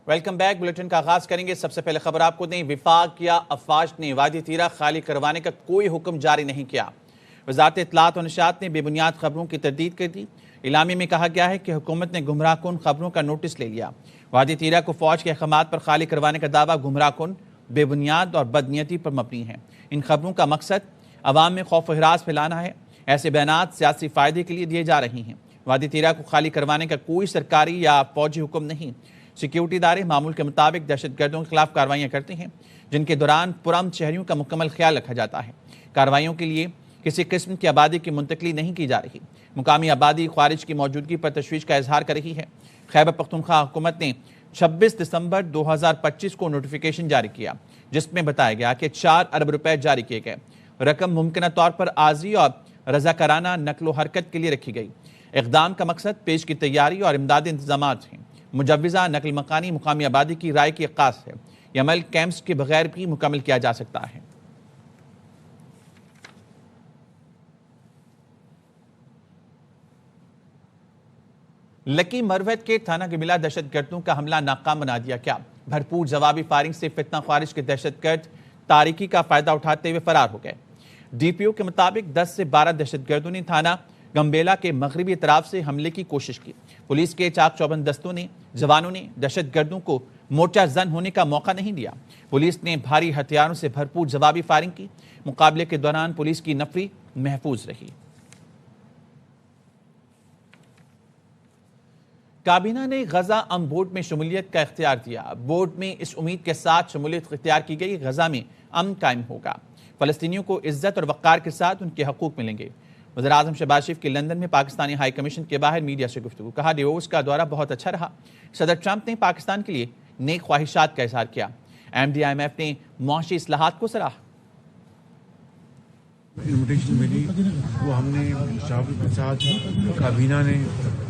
Welcome back. Bulletin کا آغاز کریں گے۔ سب سے پہلے خبر آپ کو دیں، وفاق یا افواج نے وادی تیرہ خالی کروانے کا کوئی حکم جاری نہیں کیا۔ وزارت اطلاعات و نشریات نے بے بنیاد خبروں کی تردید کر دی۔ اعلامیے میں کہا گیا ہے کہ حکومت نے گمراہ کن خبروں کا نوٹس لے لیا۔ وادی تیرہ کو فوج کے احکامات پر خالی کروانے کا دعویٰ گمراہ کن، بے بنیاد اور بدنیتی پر مبنی ہے۔ ان خبروں کا مقصد عوام میں خوف و ہراس پھیلانا ہے۔ ایسے بیانات سیاسی فائدے کے لیے دیے جا رہے ہیں۔ وادی تیرہ کو خالی کروانے کا کوئی سرکاری یا فوجی حکم نہیں۔ سیکیورٹی ادارے معمول کے مطابق دہشت گردوں کے خلاف کارروائیاں کرتے ہیں، جن کے دوران پرامن شہریوں کا مکمل خیال رکھا جاتا ہے۔ کارروائیوں کے لیے کسی قسم کی آبادی کی منتقلی نہیں کی جا رہی۔ مقامی آبادی خارج کی موجودگی پر تشویش کا اظہار کر رہی ہے۔ خیبر پختونخوا حکومت نے 26 دسمبر 2025 کو نوٹیفیکیشن جاری کیا، جس میں بتایا گیا کہ 4 ارب روپے جاری کیے گئے۔ رقم ممکنہ طور پر عارضی اور رضاکارانہ نقل و حرکت کے لیے رکھی گئی۔ اقدام کا مقصد پیش کی تیاری اور امدادی انتظامات ہیں۔ مجوزہ نقل مکانی مقامی آبادی کی رائے کی عکاس ہے۔ یہ عمل کیمپس کے بغیر بھی مکمل کیا جا سکتا ہے۔ لکی مروت کے تھانہ گملہ دہشت گردوں کا حملہ ناکام بنا دیا گیا۔ بھرپور جوابی فائرنگ سے فتنہ خارج کے دہشت گرد تاریکی کا فائدہ اٹھاتے ہوئے فرار ہو گئے۔ ڈی پی او کے مطابق 10 سے 12 دہشت گردوں نے تھانہ گمبیلا کے مغربی اطراف سے حملے کی کوشش کی۔ پولیس کے چاق چوبند دستوں نے جوانوں نے دہشت گردوں کو مورچہ زن ہونے کا موقع نہیں دیا۔ پولیس نے بھاری ہتھیاروں سے بھرپور جوابی فائرنگ کی۔ مقابلے کے دوران پولیس کی نفری محفوظ رہی۔ کابینہ نے غزہ امن بورڈ میں شمولیت کا اختیار دیا۔ بورڈ میں اس امید کے ساتھ شمولیت اختیار کی گئی، غزہ میں امن قائم ہوگا، فلسطینیوں کو عزت اور وقار کے ساتھ ان کے حقوق ملیں گے۔ وزیر اعظم شہباز شریف کی لندن میں پاکستانی ہائی کمیشن کے باہر میڈیا سے گفتگو۔ کہا ڈیووس کا دورہ بہت اچھا رہا۔ صدر ٹرمپ نے پاکستان کے لیے نیک خواہشات کا اظہار کیا۔ ایم ڈی ایم ایف نے معاشی اصلاحات کو سراہا۔ انویٹیشن ملی وہ ہم نے شاہ کے ساتھ کابینہ نے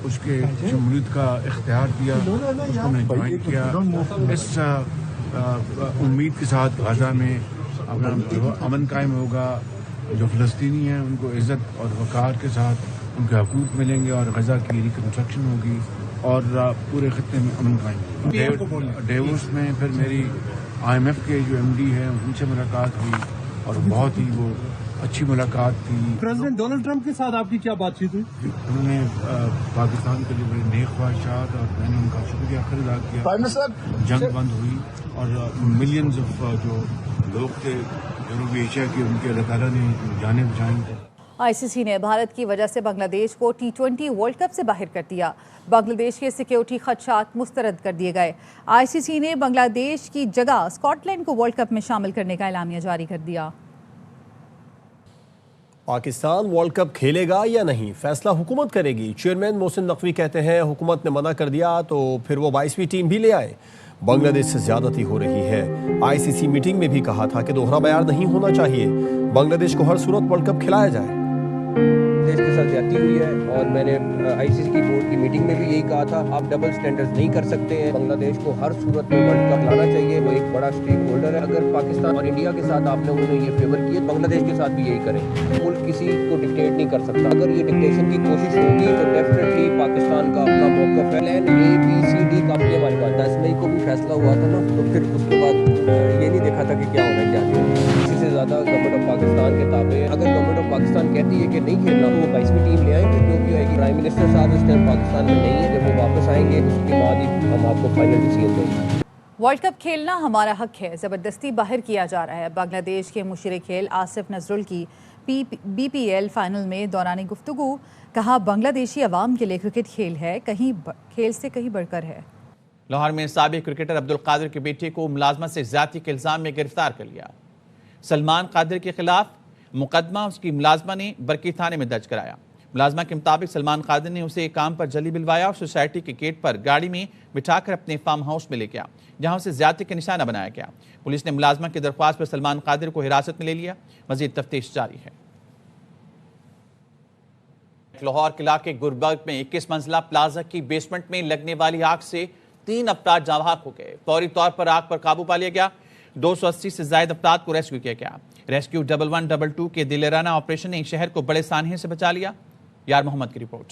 اس کے شمولیت کا اختیار دیا، اس کو ہم نے جوائن کیا۔ اس امید کے ساتھ غزہ میں امن قائم ہوگا، جو فلسطینی ہیں ان کو عزت اور وقار کے ساتھ ان کے حقوق ملیں گے اور غزہ کی ریکنسٹرکشن ہوگی اور پورے خطے میں امن قائم ہوگا۔ ڈیووس میں پھر میری آئی ایم ایف کے جو ایم ڈی ہیں ان سے ملاقات ہوئی اور بہت ہی وہ اچھی ملاقات تھی۔ پریزیڈنٹ ڈونلڈ ٹرمپ کے ساتھ آپ کی کیا بات چیت ہوئی؟ انہوں نے پاکستان کے لیے بڑے نیک خواہشات اور میں نے ان کا شکریہ ادا کیا۔ جنگ بند ہوئی اور ملینز آف جو لوگ تھے جنوبی ایشیا کے، ان کے اللہ تعالیٰ نے جانیں بچائیں۔ آئی سی سی نے بھارت کی وجہ سے بنگلہ دیش کو T20 ورلڈ کپ سے باہر کر دیا۔ بنگلہ دیش کے سیکیورٹی خدشات مسترد کر دیے گئے۔ آئی سی سی نے بنگلہ دیش کی جگہ اسکاٹ لینڈ کو ورلڈ کپ میں شامل کرنے کا اعلامیہ جاری کر دیا۔ پاکستان ورلڈ کپ کھیلے گا یا نہیں، فیصلہ حکومت کرے گی۔ چیئرمین محسن نقوی کہتے ہیں حکومت نے منع کر دیا تو پھر وہ 22ویں ٹیم بھی لے آئے۔ بنگلہ دیش سے زیادتی ہو رہی ہے۔ آئی سی سی میٹنگ میں بھی کہا تھا کہ دوہرا معیار نہیں ہونا چاہیے، بنگلہ دیش کو ہر صورت ورلڈ کپ کھلایا جائے۔ دیش کے ساتھ زیادتی ہوئی ہے اور میں نے آئی سی سی کی بورڈ کی میٹنگ میں بھی یہی کہا تھا، آپ ڈبل سٹینڈرڈز نہیں کر سکتے ہیں۔ بنگلہ دیش کو ہر صورت میں ورلڈ کپ لانا چاہیے، وہ ایک بڑا اسٹیک ہولڈر ہے۔ اگر پاکستان اور انڈیا کے ساتھ آپ نے انہیں یہ فیور کیے، بنگلہ دیش کے ساتھ بھی یہی کریں۔ ملک کسی کو ڈکٹیٹ نہیں کر سکتا۔ اگر یہ ڈکٹیشن کی کوشش ہوگی تو ڈیفینیٹلی پاکستان کا اپنا موقف ہے۔ پلان اے بی سی ڈی کا بھی ہمارے پاس 10 مئی کو بھی فیصلہ ہوا تھا نا، تو پھر اس کے بعد یہ نہیں دیکھا تھا کہ کیا ہونا کیا نہیں۔ اسی سے زیادہ گورنمنٹ آف پاکستان کے تابع ہے۔ اگر گورنمنٹ آف پاکستان کہتی ہے کہ نہیں کھیلنا تو وہ 22ویں ٹیم لے آئیں گے، جو بھی آئے گی۔ پرائم منسٹر صاحب اس ٹائم پاکستان میں نہیں ہے، جب وہ واپس آئیں گے اس کے بعد ہی ہم آپ کو فائنل ڈیسیژن دیں گے۔ ورلڈ کپ کھیلنا ہمارا حق ہے، زبردستی باہر کیا جا رہا ہے۔ بنگلہ دیش کے مشیر کھیل آصف نظرل کی بی پی ایل فائنل میں دوران گفتگو کہا بنگلہ دیشی عوام کے لیے کرکٹ کھیل ہے، کھیل سے کہیں بڑھ کر ہے۔ لاہور میں سابق کرکٹر عبدالقادر کے بیٹے کو ملازمت سے زیادتی کے الزام میں گرفتار کر لیا۔ سلمان قادر کے خلاف مقدمہ اس کی ملازمہ نے برکی تھانے میں درج کرایا۔ ملازمہ کے مطابق سلمان قادر نے اسے کام پر جلی بلوایا اور سوسائٹی کے گیٹ پر گاڑی میں بٹھا کر اپنے فارم ہاؤس میں لے گیا، جہاں اسے زیادتی کا نشانہ بنایا گیا۔ پولیس نے ملازمہ کی درخواست پر سلمان قادر کو حراست میں لے لیا۔ مزید تفتیش جاری ہے۔ لاہور کے علاقے گربگ میں 21 منزلہ پلازا کی بیسمنٹ میں لگنے والی آگ سے 3 افراد جاں بحق ہو گئے۔ فوری طور پر آگ پر قابو پا لیا گیا۔ 280 سے زائد افراد کو ریسکیو کیا گیا۔ ریسکیو 1122 کے دلیرانہ آپریشن نے شہر کو بڑے سانحے سے بچا لیا۔ یار محمد کی رپورٹ۔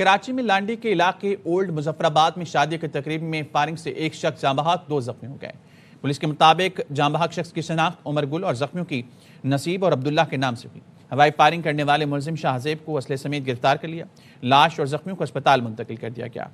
کراچی میں لانڈی کے علاقے اولڈ مظفرآباد میں شادی کی تقریب میں فائرنگ سے ایک شخص جاں بحق 2 زخمی ہو گئے۔ پولیس کے مطابق جاں بحق شخص کی شناخت عمر گل اور زخمیوں کی نصیب اور عبداللہ کے نام سے ہوئی۔ ہوائی فائرنگ کرنے والے ملزم شاہ زیب کو اسلحے سمیت گرفتار کر لیا۔ لاش اور زخمیوں کو اسپتال منتقل کر دیا گیا۔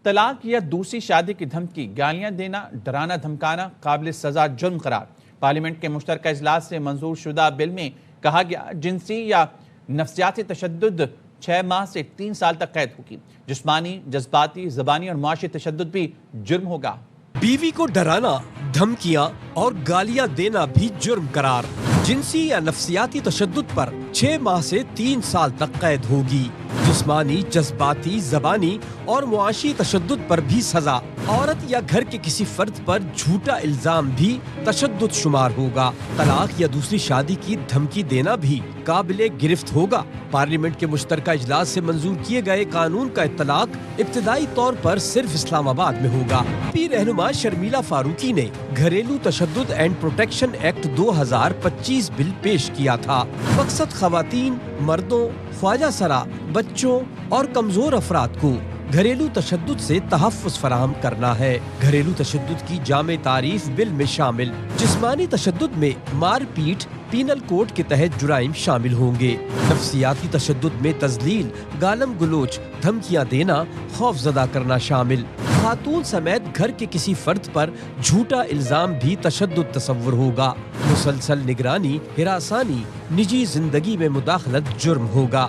طلاق یا دوسری شادی کی دھمکی، گالیاں دینا، ڈرانا دھمکانا قابل سزا جرم قرار۔ پارلیمنٹ کے مشترکہ اجلاس سے منظور شدہ بل میں کہا گیا جنسی یا نفسیاتی تشدد 6 ماہ سے 3 سال تک قید ہوگی۔ جسمانی، جذباتی، زبانی اور معاشی تشدد بھی جرم ہوگا۔ بیوی کو ڈرانا، دھمکیاں اور گالیاں دینا بھی جرم قرار۔ جنسی یا نفسیاتی تشدد پر 6 ماہ سے 3 سال تک قید ہوگی۔ جسمانی، جذباتی، زبانی اور معاشی تشدد پر بھی سزا۔ عورت یا گھر کے کسی فرد پر جھوٹا الزام بھی تشدد شمار ہوگا۔ طلاق یا دوسری شادی کی دھمکی دینا بھی قابل گرفت ہوگا۔ پارلیمنٹ کے مشترکہ اجلاس سے منظور کیے گئے قانون کا اطلاق ابتدائی طور پر صرف اسلام آباد میں ہوگا۔ پی رہنما شرمیلا فاروقی نے گھریلو تشدد اینڈ پروٹیکشن ایکٹ 2025 بل پیش کیا تھا۔ مقصد خواتین، مردوں، خواجہ سرا، بچوں اور کمزور افراد کو گھریلو تشدد سے تحفظ فراہم کرنا ہے۔ گھریلو تشدد کی جامع تعریف بل میں شامل۔ جسمانی تشدد میں مار پیٹ پینل کوڈ کے تحت جرائم شامل ہوں گے۔ نفسیاتی تشدد میں تذلیل، گالم گلوچ، دھمکیاں دینا، خوف زدہ کرنا شامل۔ خاتون سمیت گھر کے کسی فرد پر جھوٹا الزام بھی تشدد تصور ہوگا۔ مسلسل نگرانی، ہراسانی، نجی زندگی میں مداخلت جرم ہوگا۔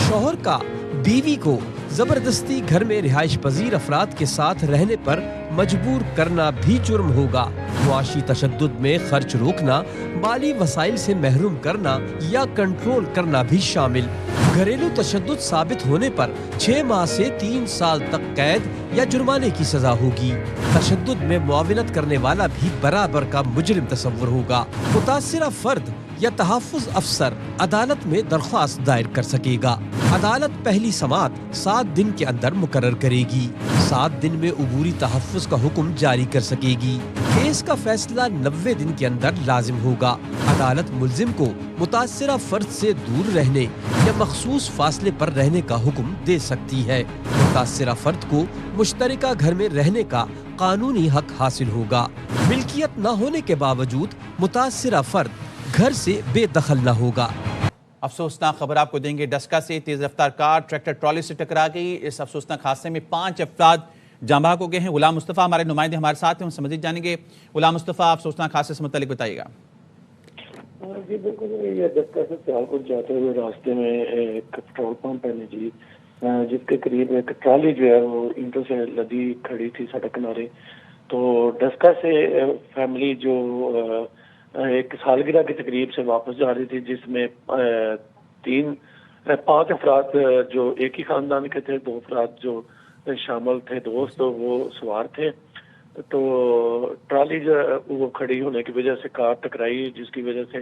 شوہر کا بیوی کو زبردستی گھر میں رہائش پذیر افراد کے ساتھ رہنے پر مجبور کرنا بھی جرم ہوگا۔ معاشی تشدد میں خرچ روکنا، مالی وسائل سے محروم کرنا یا کنٹرول کرنا بھی شامل۔ گھریلو تشدد ثابت ہونے پر 6 ماہ سے 3 سال تک قید یا جرمانے کی سزا ہوگی۔ تشدد میں معاونت کرنے والا بھی برابر کا مجرم تصور ہوگا۔ متاثرہ فرد یا تحفظ افسر عدالت میں درخواست دائر کر سکے گا۔ عدالت پہلی سماعت 7 دن کے اندر مقرر کرے گی۔ 7 دن میں عبوری تحفظ کا حکم جاری کر سکے گی۔ کیس کا فیصلہ 90 دن کے اندر لازم ہوگا۔ عدالت ملزم کو متاثرہ فرد سے دور رہنے یا مخصوص فاصلے پر رہنے کا حکم دے سکتی ہے۔ متاثرہ فرد کو مشترکہ گھر میں رہنے کا قانونی حق حاصل ہوگا۔ ملکیت نہ ہونے کے باوجود متاثرہ فرد گھر سے بے دخل نہ ہوگا۔ افسوسناک خبر آپ کو دیں گے۔ ڈسکا سے تیز رفتار کار ٹریکٹر ٹرالی سے ٹکرا گئی۔ اس افسوسناک حادثے میں 5 افراد جاں بحق ہو گئے ہیں۔ غلام مصطفیٰ ہمارے نمائندے ہمارے ساتھ ہیں، ان سے مزید جانیں گے۔ غلام مصطفیٰ، افسوسناک حادثے سے متعلق بتائیے گا۔ جی بالکل، یہ ڈسکا سے سیالکوٹ جاتے ہوئے راستے میں ایک پٹرول پمپ ہے جی، جس کے قریب ایک ٹرالی جو ہے وہ اینٹوں سے لدی کھڑی تھی سڑک کنارے۔ تو ڈسکا سے فیملی جو ایک سالگرہ کی تقریب سے واپس جا رہی تھی، جس میں 5 افراد جو ایک ہی خاندان کے تھے، 2 افراد جو شامل تھے دوست، وہ سوار تھے۔ تو ٹرالی جو وہ کھڑی ہونے کی وجہ سے کار ٹکرائی، جس کی وجہ سے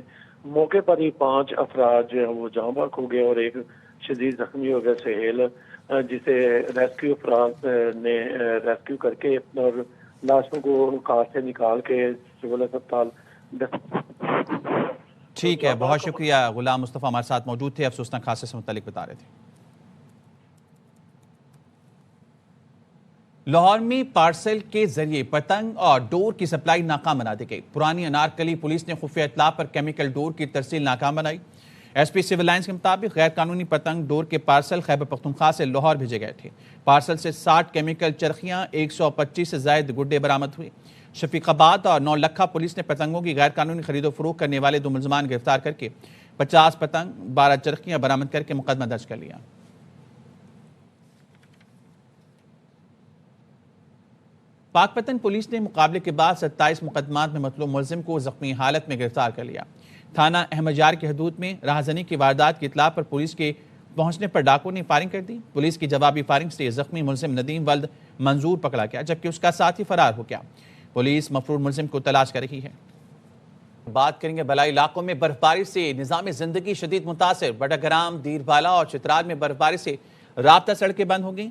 موقع پر ہی 5 افراد جو ہے وہ جاں بحق ہو گئے اور ایک شدید زخمی ہو گیا سہیل، جسے ریسکیو افراد نے ریسکیو کر کے اور لاشوں کو کار سے نکال کے سول اسپتال۔ ٹھیک ہے، بہت شکریہ غلام مصطفیٰ ہمارے ساتھ موجود تھے، افسوسناک حادثے سے متعلق بتا رہے تھے۔ لاہور میں پارسل کے ذریعے پتنگ اور ڈور کی سپلائی ناکام بنا دی گئی۔ پرانی انارکلی پولیس نے خفیہ اطلاع پر کیمیکل ڈور کی ترسیل ناکام بنائی۔ ایس پی سول لائنز کے مطابق غیر قانونی پتنگ ڈور کے پارسل خیبر پختونخوا سے لاہور بھیجے گئے تھے۔ پارسل سے 60 کیمیکل چرخیاں، 125 سے زائد گڈے برآمد ہوئے۔ شفیق آباد اور 9 لکھا پولیس نے پتنگوں کی غیر قانونی خرید و فروخت کرنے والے 2 ملزمان گرفتار کر کے 50 پتنگ، 12 چرخیاں برآمد کر کے مقدمہ درج کر لیا۔ پاک پتن پولیس نے مقابلے کے بعد 27 مقدمات میں مطلوب ملزم کو زخمی حالت میں گرفتار کر لیا۔ تھانہ احمد یار کی حدود میں راہزنی کی واردات کی اطلاع پر پولیس کے پہنچنے پر ڈاکو نے فائرنگ کر دی۔ پولیس کی جوابی فائرنگ سے زخمی ملزم ندیم ولد منظور پکڑا گیا، جبکہ اس کا ساتھی فرار ہو گیا۔ پولیس مفرور ملزم کو تلاش کر رہی ہے۔ بات کریں گے بلائی علاقوں میں برفباری سے نظام زندگی شدید متاثر۔ بڑا گرام، دیر بالا اور چترال میں برفباری سے رابطہ سڑکیں بند ہو گئیں۔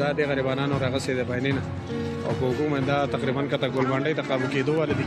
دا د غریبانو راغه سي د باینه او حکومت دا تقریبا کته ګول باندې ته قابو کېدو ولدي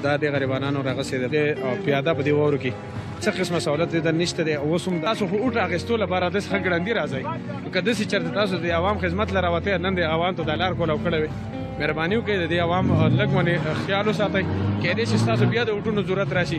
دا د غریبانو راغه سي د پیاده په دی وورو کې څه قسمه سہولت د نشته دی او سم تاسو خو اوټ اغستو لپاره د خګړندې راځي کله چې چرته تاسو د عوام خدمت لراوته نن د عوام ته دلار کول او کړو مهرباني وکړئ د عوام لګونه خیال وساتئ کہ دې چې تاسو بیا د اوټونو ضرورت راشي۔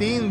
3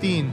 3,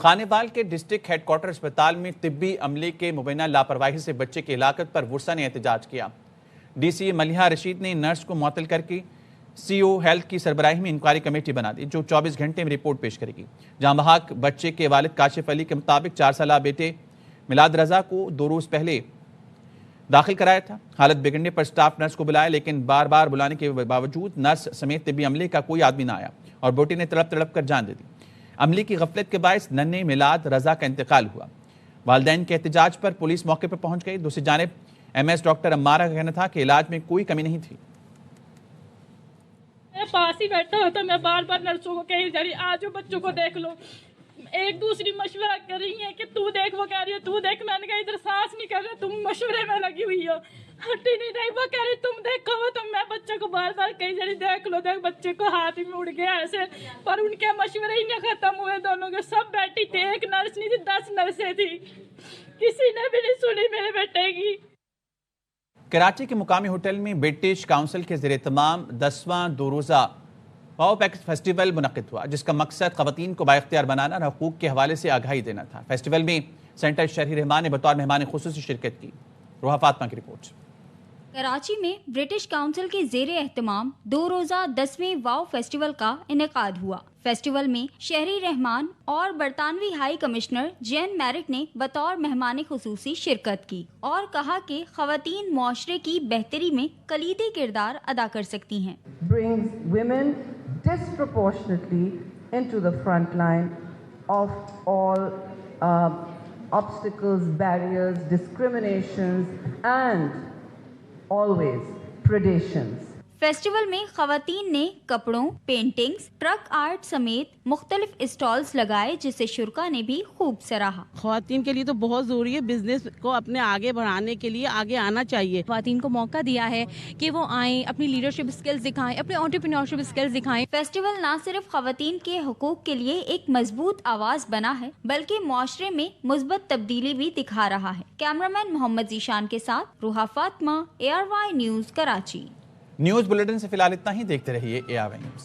خانیوال کے ڈسٹرکٹ ہیڈ کوارٹر اسپتال میں طبی عملے کے مبینہ لاپرواہی سے بچے کی ہلاکت پر ورثہ نے احتجاج کیا۔ ڈی سی ملیحہ رشید نے نرس کو معطل کر کے سی او ہیلتھ کی سربراہی میں انکوائری کمیٹی بنا دی جو 24 گھنٹے میں رپورٹ پیش کرے گی۔ جہاں بحق بچے کے والد کاشف علی کے مطابق 4 سالہ بیٹے میلاد رضا کو 2 روز پہلے داخل کرایا تھا۔ حالت بگڑنے پر سٹاف نرس کو بلایا لیکن بار بار بلانے کے باوجود نرس سمیت طبی عملے کا کوئی آدمی نہ آیا اور بیٹے نے تڑپ تڑپ کر جان دے دی۔ عملے کی غفلت کے باعث ننھے میلاد رضا کا انتقال ہوا۔ والدین کے احتجاج پر پولیس موقع پر پہنچ گئی۔ دوسری جانب ایم ایس ڈاکٹر امارہ کا کہنا تھا کہ علاج میں کوئی کمی نہیں تھی۔ میں پاس ہی بیٹھا ہوتا، میں بار بار نرسوں کو کہی جا رہی آج بچوں کو دیکھ لو، ایک دوسری مشورہ کر رہی ہیں کہ تو دیکھ، وہ کہہ رہی ہے تو دیکھ، میں نے کہا ادھر سانس نہیں کر رہا، تم مشورے میں لگی ہوئی ہو، ہٹی نہیں رہی، وہ کہہ رہی تم دیکھو وہ، تو میں بچے کو بار بار کہی جا رہی دیکھ لو دیکھ، بچے کو ہاتھ ہی میں اڑ گیا ایسے، پر ان کے مشورے ہی نہیں ختم ہوئے دونوں کے، سب بیٹھی تھی، ایک نرس نہیں تھی 10 نرسیں تھی، کسی نے بھی نہیں سنی میرے بیٹے کی۔ کراچی کے مقامی ہوٹل میں برٹش کاؤنسل کے زیر اہتمام 10واں 2 روزہ واو فیسٹیول منعقد ہوا جس کا مقصد خواتین کو بااختیار بنانا اور حقوق کے حوالے سے آگاہی دینا تھا۔ فیسٹیول میں سینٹر شہری رحمان نے بطور مہمان خصوصی شرکت کی۔ روحا فاطمہ کی رپورٹ۔ کراچی میں برٹش کاؤنسل کے زیر اہتمام 2 روزہ 10ویں واو فیسٹیول کا انعقاد ہوا۔ فیسٹیول میں شہری رحمان اور برطانوی ہائی کمشنر جین میرٹ نے بطور مہمان خصوصی شرکت کی اور کہا کہ خواتین معاشرے کی بہتری میں کلیدی کردار ادا کر سکتی ہیں۔ brings women disproportionately into the front line of all obstacles, barriers, discriminations and always predations. Festival میں خواتین نے کپڑوں، پینٹنگز، ٹرک آرٹ سمیت مختلف اسٹالز لگائے جسے شرکا نے بھی خوب سراہا۔ خواتین کے لیے تو بہت ضروری ہے، بزنس کو اپنے آگے بڑھانے کے لیے آگے آنا چاہیے۔ خواتین کو موقع دیا ہے کہ وہ آئیں، اپنی لیڈرشپ سکلز دکھائیں، اپنے انٹرپرینیورشپ سکلز دکھائیں۔ فیسٹیول نہ صرف خواتین کے حقوق کے لیے ایک مضبوط آواز بنا ہے بلکہ معاشرے میں مثبت تبدیلی بھی دکھا رہا ہے۔ کیمرامین محمد ذیشان کے ساتھ Rooha Fatima, ARY news Karachi. News bulletin سے فی الحال اتنا ہی، دیکھتے رہیے ARY نیوز۔